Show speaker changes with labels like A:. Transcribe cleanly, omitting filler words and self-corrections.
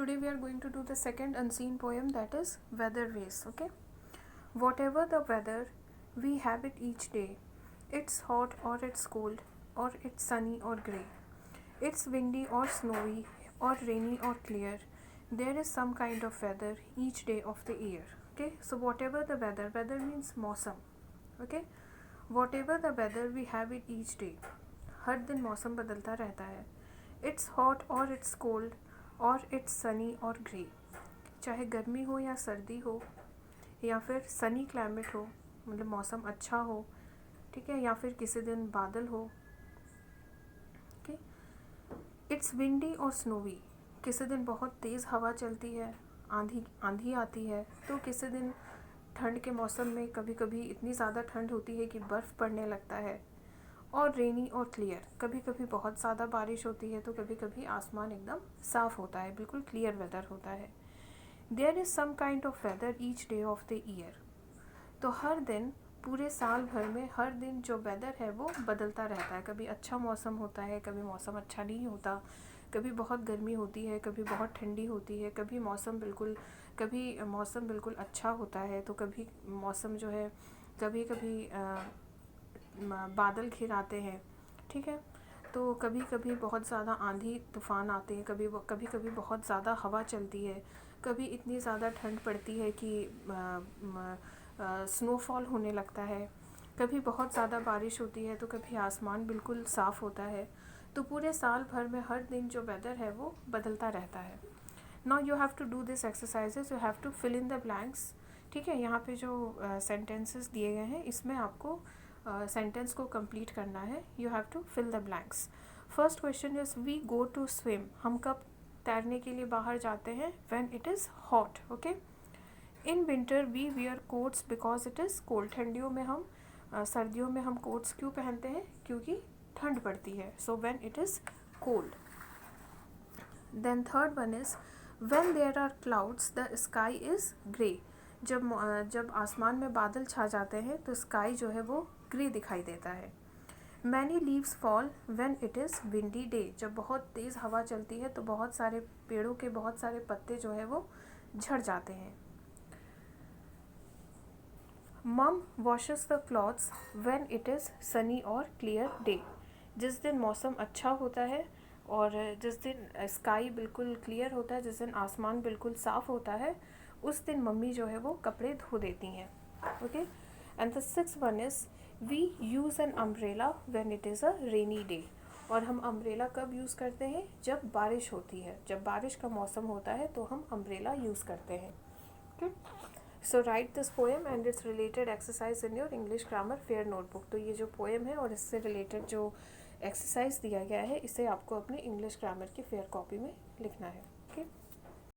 A: Today we are going to do the second unseen poem, that is Weather Vase. Okay. Whatever the weather, we have it each day. It's hot or it's cold, or it's sunny or grey. It's windy or snowy, or rainy or clear. There is some kind of weather each day of the year. Okay. So whatever the weather, weather means मौसम. Okay. Whatever the weather, we have it each day. हर दिन मौसम बदलता रहता है. It's hot or it's cold, और it's Sunny और grey. चाहे गर्मी हो या सर्दी हो, या फिर सनी क्लाइमेट हो, मतलब मौसम अच्छा हो, ठीक है, या फिर किसी दिन बादल हो. ओके. इट्स विंडी और स्नोवी. किसी दिन बहुत तेज़ हवा चलती है, आंधी आती है. तो किसी दिन ठंड के मौसम में कभी कभी इतनी ज़्यादा ठंड होती है कि बर्फ़ पड़ने लगता है. और रेनी और क्लियर, कभी कभी बहुत ज़्यादा बारिश होती है तो कभी कभी आसमान एकदम साफ़ होता है, बिल्कुल क्लियर वेदर होता है. There is some kind of weather each day of the year. तो हर दिन, पूरे साल भर में हर दिन जो वेदर है वो बदलता रहता है. कभी अच्छा मौसम होता है, कभी मौसम अच्छा नहीं होता, कभी बहुत गर्मी होती है, कभी बहुत ठंडी होती है, कभी मौसम बिल्कुल अच्छा होता है, तो कभी मौसम जो है कभी कभी बादल घिर आते हैं. ठीक है. तो कभी कभी बहुत ज़्यादा आंधी तूफ़ान आते हैं, कभी कभी बहुत ज़्यादा हवा चलती है, कभी इतनी ज़्यादा ठंड पड़ती है कि स्नोफॉल होने लगता है, कभी बहुत ज़्यादा बारिश होती है, तो कभी आसमान बिल्कुल साफ़ होता है. तो पूरे साल भर में हर दिन जो वेदर है वो बदलता रहता है. Now you have to do this exercises. You have to fill in the blanks. ठीक है. यहाँ पे जो सेंटेंसेस दिए गए हैं इसमें आपको सेंटेंस को कंप्लीट करना है. You have to fill the blanks. First question is we go to swim. हम कब तैरने के लिए बाहर जाते हैं? When it is hot. Okay. In winter we wear coats because it is cold. सर्दियों में हम कोट्स क्यों पहनते हैं? क्योंकि ठंड पड़ती है. So when it is cold. Then third one is when there are clouds the sky is grey. जब आसमान में बादल छा जाते हैं तो स्काई जो है वो ग्रे दिखाई देता है. Many leaves fall when it is windy day. जब बहुत तेज़ हवा चलती है तो बहुत सारे पेड़ों के बहुत सारे पत्ते जो है वो झड़ जाते हैं. मम washes the clothes when it is Sunny और क्लियर डे. जिस दिन मौसम अच्छा होता है और जिस दिन स्काई बिल्कुल क्लियर होता है, जिस दिन आसमान बिल्कुल साफ़ होता है, उस दिन मम्मी जो है वो कपड़े धो देती हैं. Okay. And the six one is we use an umbrella when it is a rainy day. और हम अम्ब्रेला कब यूज़ करते हैं? जब बारिश होती है. जब बारिश का मौसम होता है तो हम अम्ब्रेला यूज़ करते हैं. Okay. So right this poem and it's related exercise in your English grammar fair notebook. तो ये जो पोएम है और इससे रिलेटेड जो एक्सरसाइज दिया गया है इसे आपको अपने इंग्लिश ग्रामर की फेयर कॉपी में लिखना है. ओके.